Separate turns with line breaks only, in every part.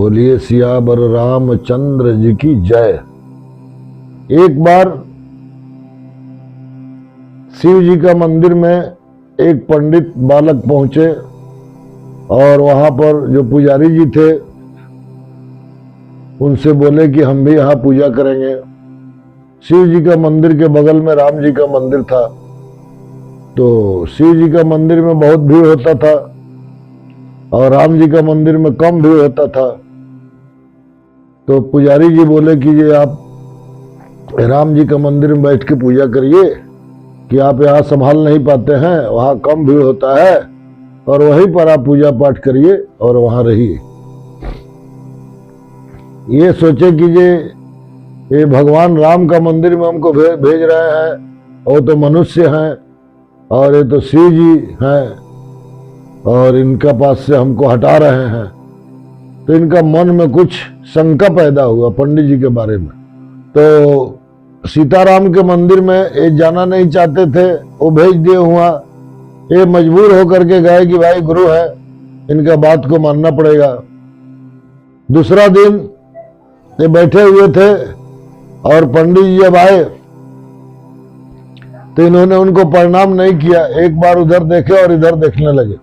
बोलिए सियावर रामचंद्र जी की जय। एक बार शिव जी का मंदिर में एक पंडित बालक पहुंचे और वहां पर जो पुजारी जी थे उनसे बोले कि हम भी यहाँ पूजा करेंगे। शिव जी का मंदिर के बगल में राम जी का मंदिर था, तो शिव जी का मंदिर में बहुत भीड़ होता था और राम जी का मंदिर में कम भीड़ होता था। तो पुजारी जी बोले कि ये आप राम जी का मंदिर में बैठ के पूजा करिए कि आप यहाँ संभाल नहीं पाते हैं, वहाँ कम भीड़ होता है और वहीं पर आप पूजा पाठ करिए और वहाँ रहिए। ये सोचे कि ये भगवान राम का मंदिर में हमको भेज रहे हैं, वो तो मनुष्य हैं और ये तो शिव जी हैं और इनका पास से हमको हटा रहे हैं। तो इनका मन में कुछ शंका पैदा हुआ पंडित जी के बारे में। तो सीताराम के मंदिर में ये जाना नहीं चाहते थे, वो भेज दिए हुआ। ये मजबूर होकर के गए कि भाई गुरु है, इनका बात को मानना पड़ेगा। दूसरा दिन ये बैठे हुए थे और पंडित जी जब आए तो इन्होंने उनको प्रणाम नहीं किया, एक बार उधर देखे और इधर देखने लगे।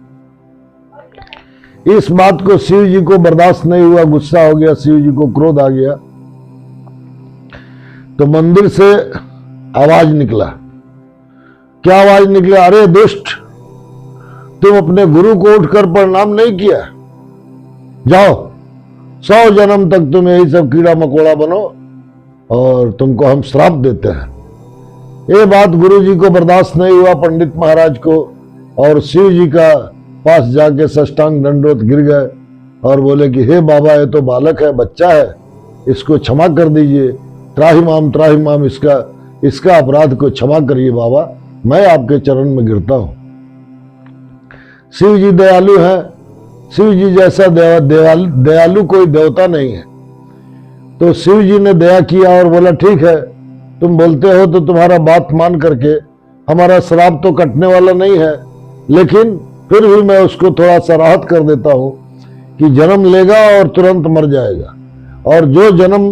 इस बात को शिव जी को बर्दाश्त नहीं हुआ, गुस्सा हो गया, शिव जी को क्रोध आ गया। तो मंदिर से आवाज निकला। क्या आवाज निकला? अरे दुष्ट, तुम अपने गुरु को उठकर प्रणाम नहीं किया, जाओ 100 जन्म तक तुम यही सब कीड़ा मकोड़ा बनो और तुमको हम श्राप देते हैं। ये बात गुरु जी को बर्दाश्त नहीं हुआ, पंडित महाराज को, और शिव जी का पास जाके साष्टांग दंडवत गिर गए और बोले कि हे बाबा, ये तो बालक है, बच्चा है, इसको क्षमा कर दीजिए, त्राहिमाम इसका अपराध को क्षमा करिए बाबा, मैं आपके चरण में गिरता हूं। शिव जी दयालु है, शिव जी जैसा दयालु कोई देवता नहीं है। तो शिव जी ने दया किया और बोला ठीक है, तुम बोलते हो तो तुम्हारा बात मान करके हमारा श्राप तो कटने वाला नहीं है, लेकिन फिर भी मैं उसको थोड़ा सा राहत कर देता हूं कि जन्म लेगा और तुरंत मर जाएगा, और जो जन्म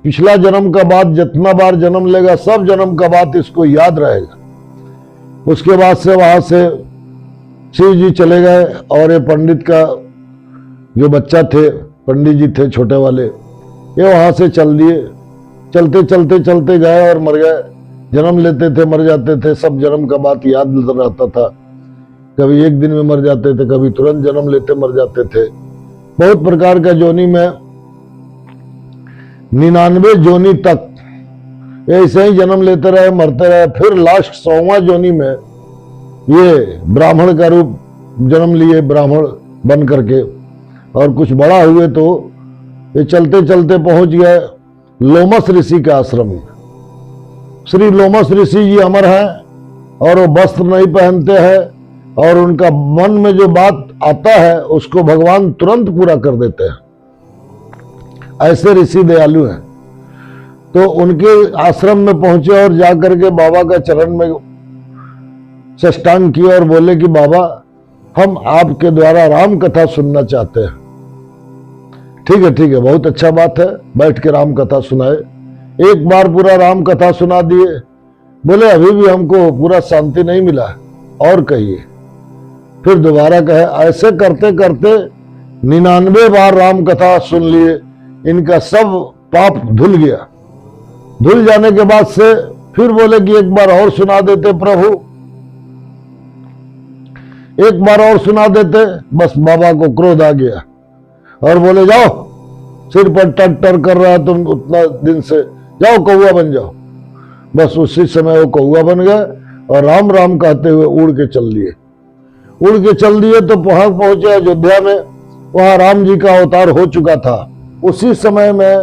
पिछला जन्म का बाद जितना बार जन्म लेगा सब जन्म का बात इसको याद रहेगा। उसके बाद से वहां से शिव जी चले गए और ये पंडित का जो बच्चा थे, पंडित जी थे छोटे वाले, ये वहां से चल दिए। चलते गए और मर गए। जन्म लेते थे, मर जाते थे, सब जन्म का बात याद रहता था। कभी एक दिन में मर जाते थे, कभी तुरंत जन्म लेते मर जाते थे। बहुत प्रकार का जोनी में 99 जोनी तक ऐसे ही जन्म लेते रहे, मरते रहे। फिर लास्ट 100वां जोनी में ये ब्राह्मण का रूप जन्म लिए, ब्राह्मण बन करके, और कुछ बड़ा हुए तो ये चलते चलते पहुंच गए लोमस ऋषि के आश्रम में। श्री लोमस ऋषि जी अमर हैं और वो वस्त्र नहीं पहनते हैं और उनका मन में जो बात आता है उसको भगवान तुरंत पूरा कर देते हैं। ऐसे ऋषि दयालु हैं। तो उनके आश्रम में पहुंचे और जाकर के बाबा का चरण में साष्टांग किया और बोले कि बाबा, हम आपके द्वारा राम कथा सुनना चाहते हैं। ठीक है, बहुत अच्छा बात है, बैठ के राम कथा सुनाए। एक बार पूरा राम कथा सुना दिए। बोले अभी भी हमको पूरा शांति नहीं मिला, और कहिए। फिर दोबारा कहे। ऐसे करते करते 99 बार राम कथा सुन लिए। इनका सब पाप धुल गया। धुल जाने के बाद से फिर बोले कि एक बार और सुना देते प्रभु, एक बार और सुना देते। बस बाबा को क्रोध आ गया और बोले जाओ, सिर पर टर कर रहा है तुम उतना दिन से, जाओ कौआ बन जाओ। बस उसी समय वो कौआ बन गए और राम राम कहते हुए उड़ के चल दिए। तो वहां पहुंचे अयोध्या में, वहां राम जी का अवतार हो चुका था। उसी समय में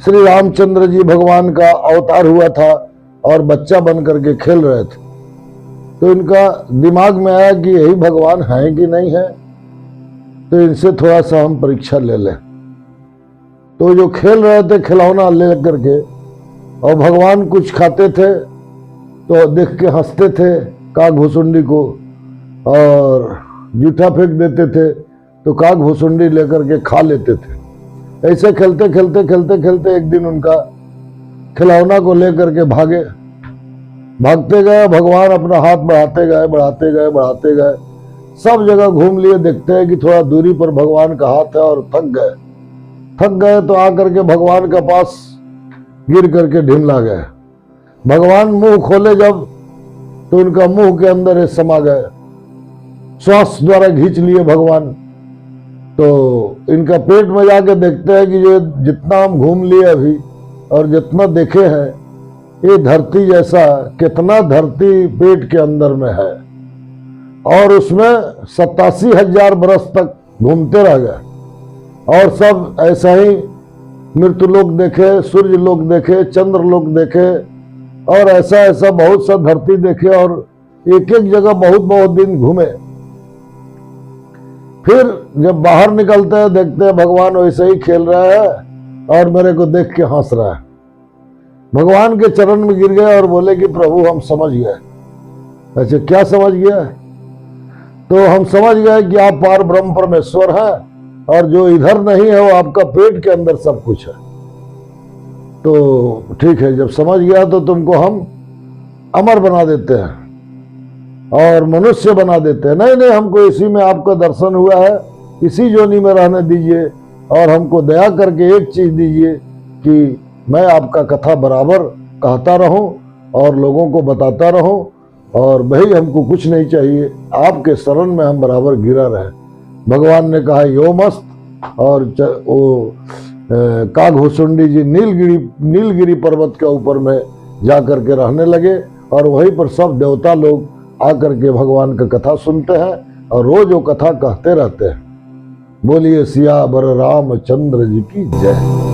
श्री रामचंद्र जी भगवान का अवतार हुआ था और बच्चा बन करके खेल रहे थे। तो इनका दिमाग में आया कि यही भगवान है कि नहीं है, तो इनसे थोड़ा सा हम परीक्षा ले लें। तो जो खेल रहे थे खिलौना ले करके, और भगवान कुछ खाते थे तो देख के हंसते थे काग भुसुंडी को और जूठा फेंक देते थे, तो काग भुसुंडी लेकर के खा लेते थे। ऐसे खेलते खेलते खेलते खेलते एक दिन उनका खिलौना को लेकर के भागते गए। भगवान अपना हाथ बढ़ाते गए बढ़ाते गए बढ़ाते गए, सब जगह घूम लिए, देखते हैं कि थोड़ा दूरी पर भगवान का हाथ है और थक गए तो आकर के भगवान के पास गिर करके ढिमला गए। भगवान मुंह खोले जब तो उनका मुंह के अंदर ये समा गए, श्वास द्वारा खींच लिए भगवान। तो इनका पेट में जाके देखते हैं कि जो जितना हम घूम लिए अभी और जितना देखे हैं, ये धरती जैसा कितना धरती पेट के अंदर में है, और उसमें 87,000 बरस तक घूमते रह गए और सब ऐसा ही मृत्यु लोक देखे, सूर्य लोक देखे, चंद्र लोक देखे और ऐसा ऐसा बहुत सा धरती देखे और एक एक जगह बहुत बहुत दिन घूमे। फिर जब बाहर निकलते हैं देखते हैं भगवान वैसे ही खेल रहा है और मेरे को देख के हंस रहा है। भगवान के चरण में गिर गए और बोले कि प्रभु हम समझ गए। अच्छा क्या समझ गया? तो हम समझ गए कि आप पार ब्रह्म परमेश्वर हैं और जो इधर नहीं है वो आपका पेट के अंदर सब कुछ है। तो ठीक है, जब समझ गया तो तुमको हम अमर बना देते हैं और मनुष्य बना देते हैं। नहीं हमको इसी में आपका दर्शन हुआ है, इसी जोनी में रहने दीजिए और हमको दया करके एक चीज दीजिए कि मैं आपका कथा बराबर कहता रहूं और लोगों को बताता रहूं, और भाई हमको कुछ नहीं चाहिए, आपके शरण में हम बराबर गिरा रहे। भगवान ने कहा यो मस्त, और वो कागभुसुंडी जी नीलगिरी पर्वत के ऊपर में जाकर के रहने लगे और वहीं पर सब देवता लोग आकर के भगवान का कथा सुनते हैं और रोज वो कथा कहते रहते हैं। बोलिए सियावर रामचंद्र जी की जय।